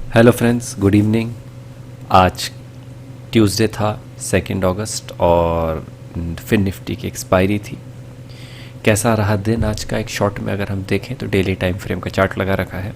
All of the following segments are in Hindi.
Hello friends, good evening. आज ट्यूसडे था 2 अगस्त और फिर निफ्टी की एक्सपायरी थी। कैसा रहा दिन आज का, एक शॉर्ट में अगर हम देखें तो डेली टाइम फ्रेम का चार्ट लगा रखा है।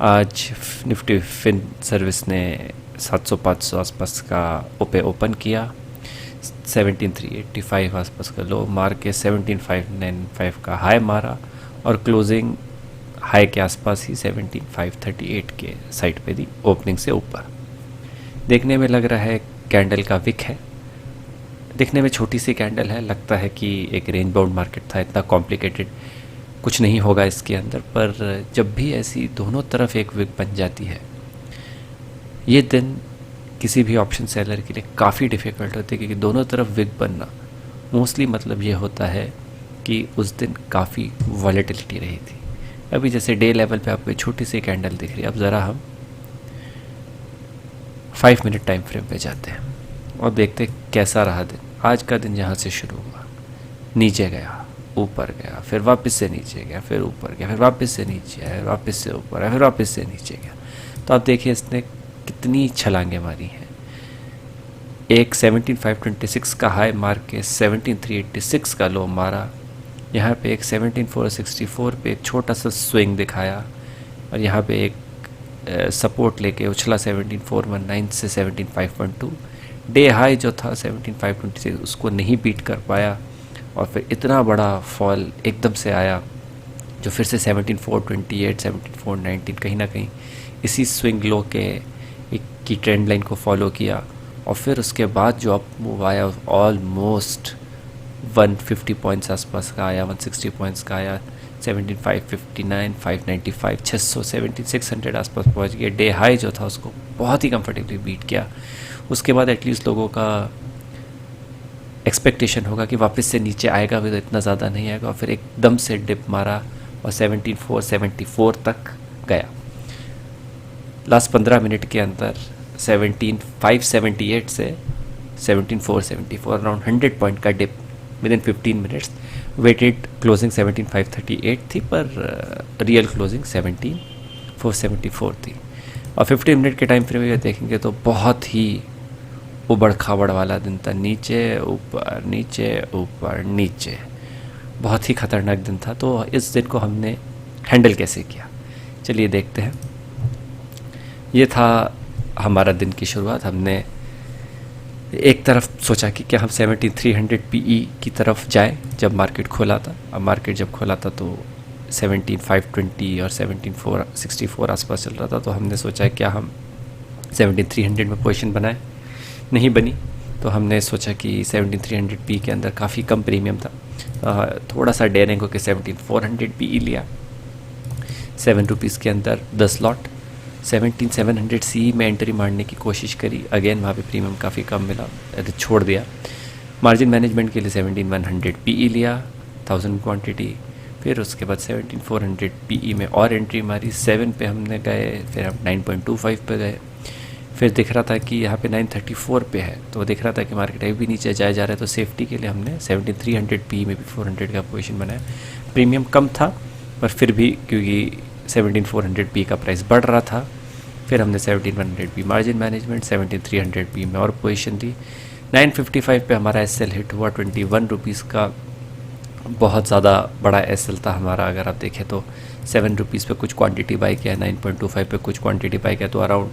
आज निफ्टी फिन सर्विस ने 700-500 आसपास का ओपन किया, 17,385 आसपास का लो मार के 17,595 का हाई मारा और क्लोजिंग हाई के आसपास ही 17,538 के साइड पे दी, ओपनिंग से ऊपर। देखने में लग रहा है कैंडल का विक है, दिखने में छोटी सी कैंडल है, लगता है कि एक रेंज बाउंड मार्केट था, इतना कॉम्प्लिकेटेड कुछ नहीं होगा इसके अंदर। पर जब भी ऐसी दोनों तरफ एक विक बन जाती है, ये दिन किसी भी ऑप्शन सेलर के लिए काफ़ी डिफ़िकल्ट होती है, क्योंकि दोनों तरफ विक बनना मोस्टली मतलब ये होता है कि उस दिन काफ़ी वॉलेटिलिटी रही थी। अभी जैसे डे लेवल पे आपको छोटी सी कैंडल दिख रही है। अब ज़रा हम 5 मिनट टाइम फ्रेम पे जाते हैं और देखते कैसा रहा दिन। आज का दिन जहाँ से शुरू हुआ, नीचे गया, ऊपर गया, फिर वापस से नीचे गया, फिर ऊपर गया, फिर वापस से नीचे आया, वापस से ऊपर आया, फिर वापस से नीचे गया। तो आप देखिए इसने कितनी छलांगे मारी हैं। एक 17,526 का हाई मार के 17,386 का लो मारा। यहाँ पे एक 17,464 पे एक छोटा सा स्विंग दिखाया और यहाँ पे एक सपोर्ट लेके उछला 17,419 से 17,512। डे हाई जो था 17,526 उसको नहीं बीट कर पाया और फिर इतना बड़ा फॉल एकदम से आया जो फिर से 17,428 17,419 कहीं ना कहीं इसी स्विंग लो के एक की ट्रेंड लाइन को फॉलो किया। और फिर उसके बाद जो अप मूव आया ऑलमोस्ट 150 पॉइंट्स आसपास का आया, 160 पॉइंट्स का आया, 17,559 595 600 17,600 आसपास पहुंच गया। डे हाई जो था उसको बहुत ही कंफर्टेबली बीट किया। उसके बाद एटलीस्ट लोगों का एक्सपेक्टेशन होगा कि वापस से नीचे आएगा भी तो इतना ज़्यादा नहीं आएगा, और फिर एकदम से डिप मारा और 17,474 तक गया। लास्ट 15 मिनट के अंदर 17,578 से 17,474 अराउंड 100 पॉइंट का dip within 15 minutes. Weighted closing 17,538 थी पर रियल क्लोजिंग 17,474 थी। और 15 मिनट के टाइम फ्रेम में देखेंगे तो बहुत ही उबड़ खाबड़ वाला दिन था, नीचे ऊपर नीचे ऊपर नीचे, बहुत ही ख़तरनाक दिन था। तो इस दिन को हमने हैंडल कैसे किया, चलिए देखते हैं। ये था हमारा दिन की शुरुआत। हमने एक तरफ सोचा कि क्या हम 17,300 PE की तरफ जाएं जब मार्केट खोला था। अब मार्केट जब खोला था तो 17,520 और 17,464 आसपास चल रहा था, तो हमने सोचा क्या हम 17,300 में पोजीशन बनाएं। नहीं बनी, तो हमने सोचा कि 17,300 PE के अंदर काफ़ी कम प्रीमियम था, थोड़ा सा डेयरिंग होकर 17,400 PE लिया। 7 रुपीज़ के अंदर 10 लॉट 17,700 CE में एंट्री मारने की कोशिश करी। अगेन वहाँ पे प्रीमियम काफ़ी कम मिला, छोड़ दिया। मार्जिन मैनेजमेंट के लिए 17,100 PE लिया, 1000 क्वांटिटी। फिर उसके बाद 17,400 PE में और एंट्री मारी, 7 पे हमने गए, फिर हम 9.25 पे गए। फिर दिख रहा था कि यहाँ पे 934 पे है, तो दिख रहा था कि मार्केट अभी भी नीचे जाया जा रहा है, तो सेफ्टी के लिए हमने 17,300 PE में भी 400 का पोजीशन बनाया। प्रीमियम कम था पर फिर भी क्योंकि 17,400 PE का प्राइस बढ़ रहा था, फिर हमने 17,100 PE मार्जिन मैनेजमेंट 17,300 PE में और पोजीशन दी। 955 पे हमारा एसएल हिट हुआ, 21 रुपीज़ का बहुत ज़्यादा बड़ा एसएल था हमारा। अगर आप देखें तो 7 रुपीज़ पे कुछ क्वांटिटी बाई किया, 9.25 पे कुछ क्वांटिटी बाई किया, तो अराउंड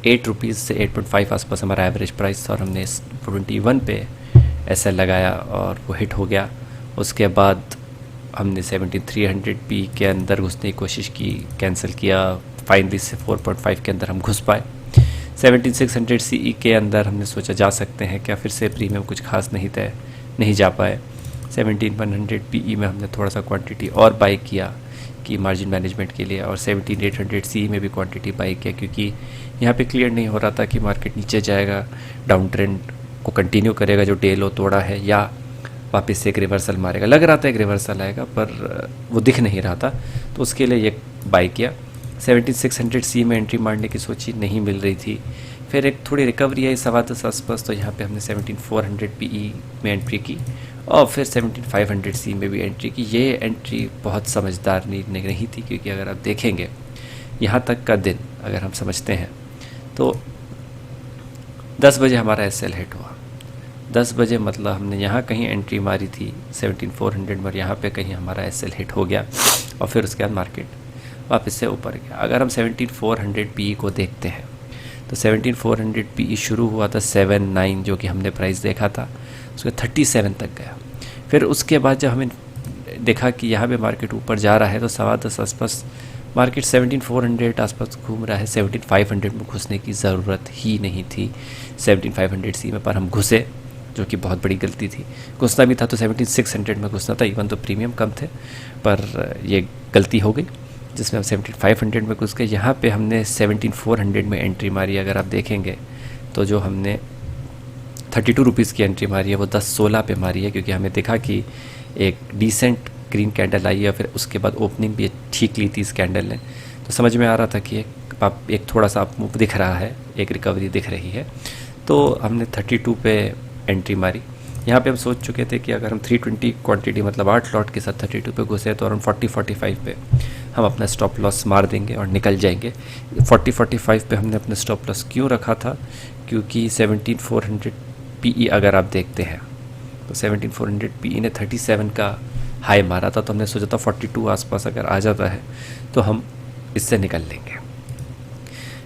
8 रुपीज़ से 8.5 आसपास हमारा एवरेज प्राइस था और हमने 21 पे एसएल लगाया और वो हिट हो गया। उसके बाद हमने 17,300 PE के अंदर घुसने की कोशिश की, कैंसिल किया। फाइनली से 4.5 के अंदर हम घुस पाए। 17,600 CE के अंदर हमने सोचा जा सकते हैं क्या, फिर से प्रीमियम कुछ खास नहीं जा पाए। 17,100 PE में हमने थोड़ा सा क्वांटिटी और बाई किया कि मार्जिन मैनेजमेंट के लिए, और 17,800 CE में भी क्वांटिटी बाई किया क्योंकि यहाँ पे क्लियर नहीं हो रहा था कि मार्केट नीचे जाएगा, डाउन ट्रेंड को कंटिन्यू करेगा जो डे लो तोड़ा है, या वापस से एक रिवर्सल मारेगा। लग रहा था एक रिवर्सल आएगा पर वो दिख नहीं रहा था, तो उसके लिए ये बाई किया। 17,600 CE में एंट्री मारने की सोची, नहीं मिल रही थी। फिर एक थोड़ी रिकवरी आई 10:15 आसपास, तो यहाँ पे हमने 17,400 PE में एंट्री की और फिर 17,500 CE में भी एंट्री की। ये एंट्री बहुत समझदार नहीं थी, क्योंकि अगर आप देखेंगे यहाँ तक का दिन अगर हम समझते हैं तो 10 बजे हमारा एसएल हिट हुआ। 10 बजे मतलब हमने यहाँ कहीं एंट्री मारी थी 17400 में और यहाँ पे कहीं हमारा एसएल हिट हो गया और फिर उसके बाद मार्केट वापस से ऊपर गया। अगर हम 17400 पीई को देखते हैं तो 17400 पीई शुरू हुआ था 79 जो कि हमने प्राइस देखा था, उसके 37 तक गया। फिर उसके बाद जब हमें देखा कि यहाँ पे मार्केट ऊपर जा रहा है तो 10:15 आसपास मार्केट 17400 आसपास घूम रहा है। 17500 में घुसने की ज़रूरत ही नहीं थी 17500 सी में, पर हम घुसे, जो कि बहुत बड़ी गलती थी। घुसना भी था तो 17600 में घुसना था, इवन तो प्रीमियम कम थे, पर ये गलती हो गई जिसमें हम 17500 में घुस गए। यहाँ पे हमने 17400 में एंट्री मारी। अगर आप देखेंगे तो जो हमने 32 रुपीज़ की एंट्री मारी है वो 10:16 पे मारी है, क्योंकि हमें देखा कि एक डिसेंट ग्रीन कैंडल आई है, फिर उसके बाद ओपनिंग भी ठीक ली थी इस कैंडल ने, तो समझ में आ रहा था कि एक थोड़ा सा अप मूव दिख रहा है, एक रिकवरी दिख रही है। तो हमने 32 पे एंट्री मारी। यहाँ पे हम सोच चुके थे कि अगर हम 320 क्वांटिटी मतलब 8 लॉट के साथ 32 पे घुसे तो अराउंड 40-45 पे हम अपना स्टॉप लॉस मार देंगे और निकल जाएंगे। 40-45 पे हमने अपना स्टॉप लॉस क्यों रखा था, क्योंकि 17400 पीई अगर आप देखते हैं तो 17400 पीई ने 37 का हाई मारा था, तो हमने सोचा था 42 आसपास अगर आ जाता है तो हम इससे निकल लेंगे।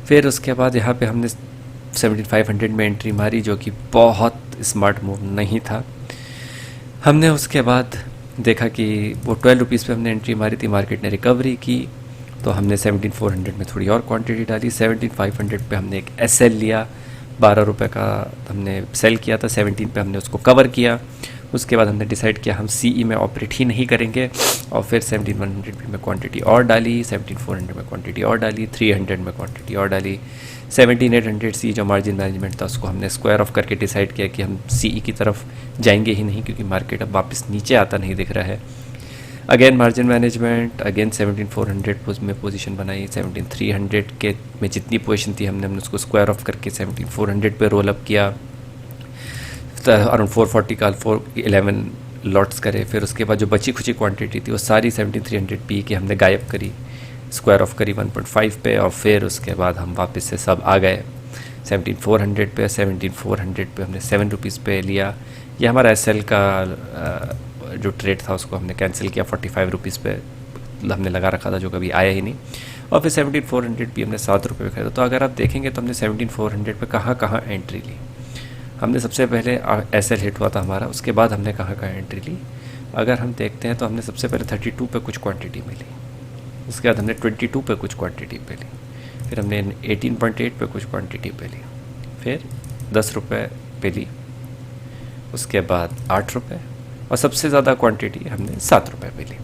फिर उसके बाद यहाँ पे हमने 7500 में एंट्री मारी, जो कि बहुत स्मार्ट मूव नहीं था। हमने उसके बाद देखा कि वो 12 रुपीज़ पे हमने एंट्री मारी थी, मार्केट ने रिकवरी की, तो हमने 17400 में थोड़ी और क्वांटिटी डाली। 17500 पे हमने एक एसएल लिया, 12 रुपये का हमने सेल किया था, 17 पे हमने उसको कवर किया। उसके बाद हमने डिसाइड किया हम सीई में ऑपरेट ही नहीं करेंगे, और फिर 17100 में क्वांटिटी और डाली, 17400 में क्वांटिटी और डाली, 300 में क्वांटिटी और डाली। 17800 सी जो मार्जिन मैनेजमेंट था उसको हमने स्क्वायर ऑफ करके डिसाइड किया कि हम सीई की तरफ जाएंगे ही नहीं, क्योंकि मार्केट अब वापस नीचे आता नहीं दिख रहा है। अगेन मार्जिन मैनेजमेंट, अगेन 17400 में पोजीशन बनाई। 17300 के में जितनी पोजीशन थी हमने उसको स्क्वायर ऑफ करके 17400 पे रोल अप किया। अराउंड 440 का 411 लॉट्स करे। फिर उसके बाद जो बची खुची क्वांटिटी थी वो सारी 17300 पी के हमने गायब करी, स्क्वायर ऑफ करी 1.5 पे, और फिर उसके बाद हम वापस से सब आ गए 17400 पे। 17400 पे हमने 7 रुपीज़ पे लिया। ये हमारा एसएल का जो ट्रेड था उसको हमने कैंसिल किया 45 रुपीज़ पे हमने लगा रखा था, जो कभी आया ही नहीं। और फिर 17400 भी हमने 7 रुपये में खरीदा। तो अगर आप देखेंगे तो हमने 17400 पे कहाँ कहाँ एंट्री ली। हमने सबसे पहले एसएल हिट हुआ था हमारा, उसके बाद हमने कहाँ कहाँ एंट्री ली। अगर हम देखते हैं तो हमने सबसे पहले 32 पे कुछ क्वांटिटी मिली, उसके बाद हमने 22 पे कुछ क्वांटिटी पे ली, फिर हमने 18.8 पे कुछ क्वांटिटी पे ली, फिर 10 रुपये पे ली, उसके बाद 8 रुपये, और सबसे ज़्यादा क्वांटिटी हमने 7 रुपये पे ली।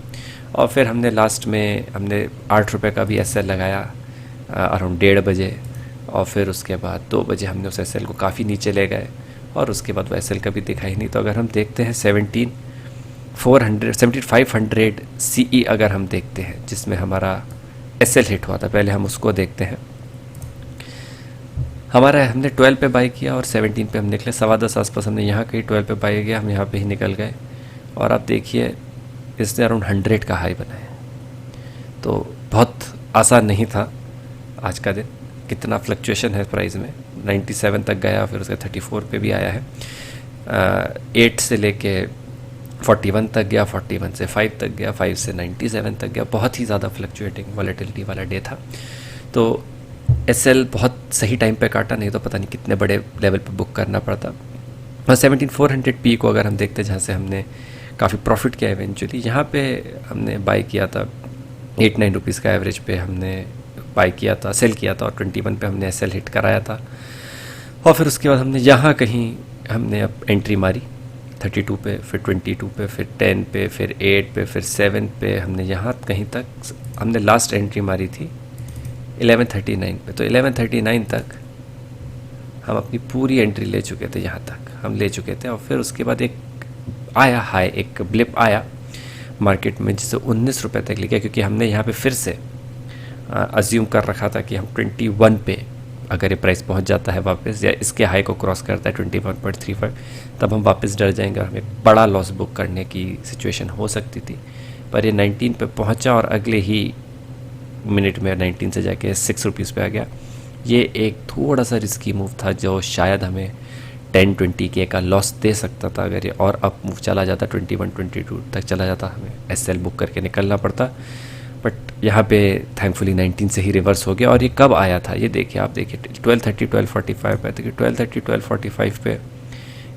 और फिर हमने लास्ट में हमने 8 रुपये का भी एसएल लगाया अराउंड 1:30 बजे, और फिर उसके बाद 2 बजे हमने उस एसएल को काफ़ी नीचे ले गए, और उसके बाद वो एसएल कभी दिखा ही नहीं। तो अगर हम देखते हैं 7500 सीई अगर हम देखते हैं जिसमें हमारा एसएल हिट हुआ था, पहले हम उसको देखते हैं। हमारा हमने 12 पे बाई किया और 17 पे हम निकले। 10:15 आसपास हमने यहाँ कहीं 12 पे बाई किया, हम यहाँ पे ही निकल गए, और आप देखिए इसने अराउंड 100 का हाई बनाया। तो बहुत आसान नहीं था आज का दिन। कितना फ्लक्चुएशन है प्राइस में, 97 तक गया, फिर उसके 34 पे भी आया है, 8 से लेके 41 तक गया, 41 से 5 तक गया, 5 से 97 तक गया। बहुत ही ज़्यादा फ्लक्चुएटिंग वॉलेटिलिटी वाला डे था। तो एसएल बहुत सही टाइम पे काटा, नहीं तो पता नहीं कितने बड़े लेवल पे बुक करना पड़ता। और 17400 पी को अगर हम देखते हैं, जहाँ से हमने काफ़ी प्रॉफिट किया इवेंचुअली, यहाँ पे हमने बाई किया था 8-9 रुपीज़ का एवरेज पे हमने बाई किया था, सेल किया था, और 21 पे हमने एसएल हिट कराया था। और फिर उसके बाद हमने यहाँ कहीं हमने अब एंट्री मारी 32 पे, फिर 22 पे, फिर 10 पे, फिर 8 पे, फिर 7 पे, हमने यहाँ कहीं तक हमने लास्ट एंट्री मारी थी 1139 पे। तो 1139 तक हम अपनी पूरी एंट्री ले चुके थे, यहाँ तक हम ले चुके थे। और फिर उसके बाद एक आया हाई, एक ब्लिप आया मार्केट में जिसे 19 रुपये तक ले गया, क्योंकि हमने यहाँ पे फिर से अज्यूम कर रखा था कि हम 21 पे अगर ये प्राइस पहुँच जाता है वापस, या इसके हाई को क्रॉस करता है 21.35, तब हम वापस डर जाएंगे और हमें बड़ा लॉस बुक करने की सिचुएशन हो सकती थी। पर ये 19 पे पहुँचा और अगले ही मिनट में 19 से जाके 6 रुपीज़ पे आ गया। ये एक थोड़ा सा रिस्की मूव था जो शायद हमें 10-20 का लॉस दे सकता था अगर ये और अप मूव चला जाता, 21-22 तक चला जाता, हमें एसएल बुक करके निकलना पड़ता। बट यहाँ पे थैंकफुली 19 से ही रिवर्स हो गया। और ये कब आया था ये देखिए, आप देखिए 12:30 12:45 पे, देखिए 12:30 12:45 पे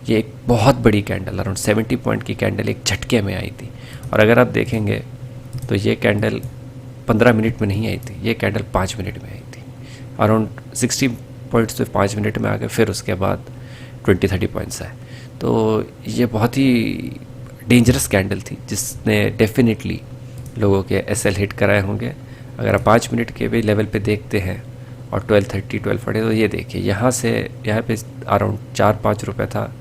ये एक बहुत बड़ी कैंडल, अराउंड 70 पॉइंट की कैंडल एक झटके में आई थी। और अगर आप देखेंगे तो ये कैंडल 15 मिनट में नहीं आई थी, ये कैंडल 5 मिनट में आई थी। अराउंड 60 पॉइंट्स तो 5 मिनट में आ गए, फिर उसके बाद 20-30 पॉइंट्स आए। तो ये बहुत ही डेंजरस कैंडल थी जिसने डेफिनेटली लोगों के एसएल हिट कराए होंगे। अगर आप 5 मिनट के भी लेवल पे देखते हैं और 12:30 12:40, तो ये देखिए यहाँ से यहाँ पे अराउंड 4-5 रुपये था,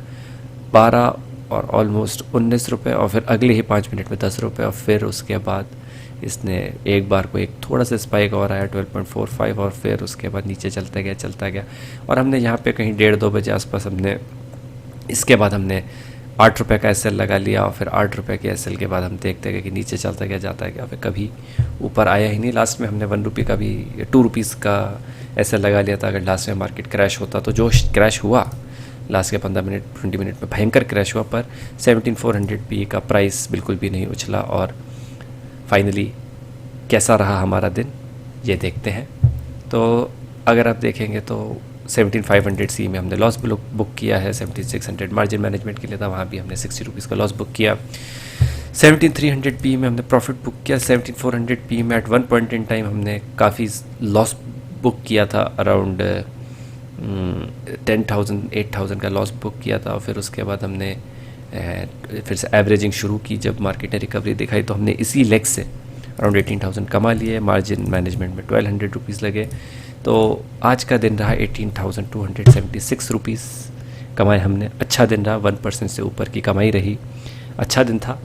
12 और ऑलमोस्ट 19 रुपये, और फिर अगले ही 5 मिनट में 10 रुपये, और फिर उसके बाद इसने एक बार को एक थोड़ा सा स्पाइक और आया 12.45, और फिर उसके बाद नीचे चलता गया। और हमने यहाँ पे कहीं 1:30-2 बजे आसपास हमने इसके बाद हमने 8 रुपये का एसएल लगा लिया, और फिर 8 रुपये के एसएल के बाद हम देखते गए कि नीचे चलता गया, जाता गया, फिर कभी ऊपर आया ही नहीं। लास्ट में हमने 1 रुपये का भी 2 रुपीज़ का एसएल लगा लिया था। अगर लास्ट में मार्केट क्रैश होता तो जो क्रैश हुआ लास्ट के 15 मिनट 20 मिनट में भयंकर क्रैश हुआ, पर 17,400 PE का प्राइस बिल्कुल भी नहीं उछला। और फाइनली कैसा रहा हमारा दिन ये देखते हैं। तो अगर आप देखेंगे तो 17,500 सी में हमने लॉस बुक किया है, 7,600 मार्जिन मैनेजमेंट के लिए था, वहाँ भी हमने 60 रुपीज़ का लॉस बुक किया। 17,300 PE में हमने प्रॉफिट बुक किया। 17,400 PE में at one point in time हमने काफ़ी लॉस बुक किया था, अराउंड 10,000 8,000 का लॉस बुक किया था। और फिर उसके बाद हमने फिर से एवरेजिंग शुरू की। जब मार्केट ने रिकवरी दिखाई तो हमने इसी लेग से अराउंड 18,000 कमा लिए। मार्जिन मैनेजमेंट में 1,200 रुपीज़ लगे। तो आज का दिन रहा 18,276 रुपीज़ कमाए हमने। अच्छा दिन रहा, 1% से ऊपर की कमाई रही, अच्छा दिन था।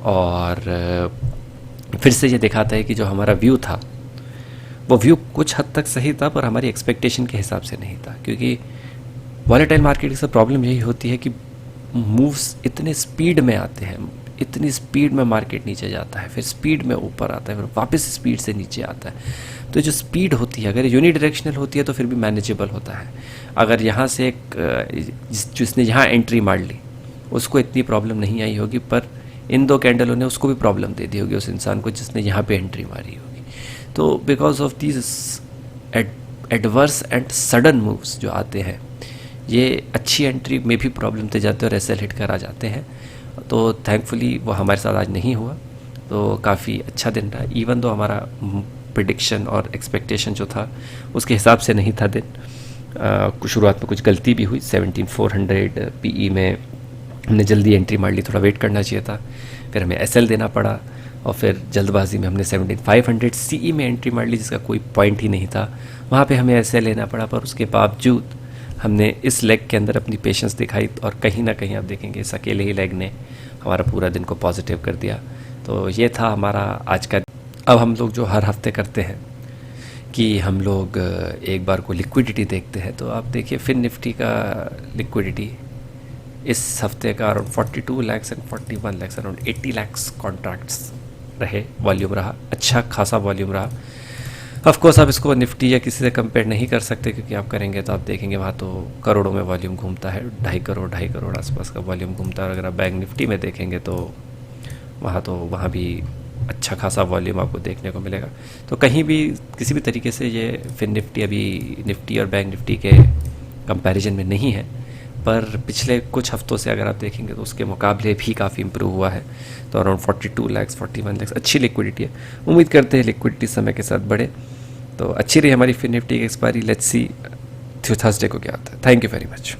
और फिर से ये दिखाता है कि जो हमारा व्यू था वो व्यू कुछ हद तक सही था, पर हमारी एक्सपेक्टेशन के हिसाब से नहीं था। क्योंकि वॉलेटाइल मार्केट की सब प्रॉब्लम यही होती है कि मूव्स इतने स्पीड में आते हैं, इतनी स्पीड में मार्केट नीचे जाता है, फिर स्पीड में ऊपर आता है, फिर वापस स्पीड से नीचे आता है। तो जो स्पीड होती है अगर यूनिडायरेक्शनल होती है तो फिर भी मैनेजेबल होता है। अगर यहाँ से एक जिसने यहाँ एंट्री मार ली उसको इतनी प्रॉब्लम नहीं आई होगी, पर इन 2 कैंडलों ने उसको भी प्रॉब्लम दे दी होगी, उस इंसान को जिसने यहाँ पे एंट्री मारी होगी। तो because of these adverse and sudden moves जो आते हैं, ये अच्छी एंट्री में भी प्रॉब्लम दे जाते हैं और एसएल हिट कर आ जाते हैं। तो थैंकफुली वो हमारे साथ आज नहीं हुआ, तो काफ़ी अच्छा दिन रहा। इवन दो हमारा प्रिडिक्शन और एक्सपेक्टेशन जो था उसके हिसाब से नहीं था दिन। शुरुआत में कुछ गलती भी हुई। 17,400 PE में हमने जल्दी एंट्री मार ली, थोड़ा वेट करना चाहिए था। फिर हमें एसएल देना पड़ा, और फिर जल्दबाजी में हमने 17,500 CE में एंट्री मार ली, जिसका कोई पॉइंट ही नहीं था। वहाँ पे हमें एसएल लेना पड़ा, पर उसके बावजूद हमने इस लेग के अंदर अपनी पेशेंस दिखाई, और कहीं ना कहीं आप देखेंगे इस अकेले ही लेग ने हमारा पूरा दिन को पॉजिटिव कर दिया। तो ये था हमारा आज का। अब हम लोग जो हर हफ्ते करते हैं कि हम लोग एक बार को लिक्विडिटी देखते हैं, तो आप देखिए फिन निफ्टी का लिक्विडिटी इस हफ्ते का around 42 lakhs and 41 lakhs, around 80 lakhs contracts रहे, वॉल्यूम रहा, अच्छा खासा वॉल्यूम रहा। ऑफ कोर्स आप इसको निफ्टी या किसी से कंपेयर नहीं कर सकते, क्योंकि आप करेंगे तो आप देखेंगे वहाँ तो करोड़ों में वॉल्यूम घूमता है, 2.5 करोड़ आसपास का वॉल्यूम घूमता है। और अगर आप बैंक निफ्टी में देखेंगे तो वहाँ भी अच्छा खासा वॉल्यूम आपको देखने को मिलेगा। तो कहीं भी किसी भी तरीके से ये फिन निफ्टी अभी निफ्टी और बैंक निफ्टी के कंपैरिजन में नहीं है, पर पिछले कुछ हफ्तों से अगर आप देखेंगे तो उसके मुकाबले भी काफ़ी इम्प्रूव हुआ है। तो अराउंड 42 lakhs 41 lakhs अच्छी लिक्विडिटी है। उम्मीद करते हैं लिक्विडिटी समय के साथ बढ़े। तो अच्छी रही हमारी फिन निफ्टी की एक्सपायरी। लेट्स सी थर्सडे को क्या होता है। Thank you very much.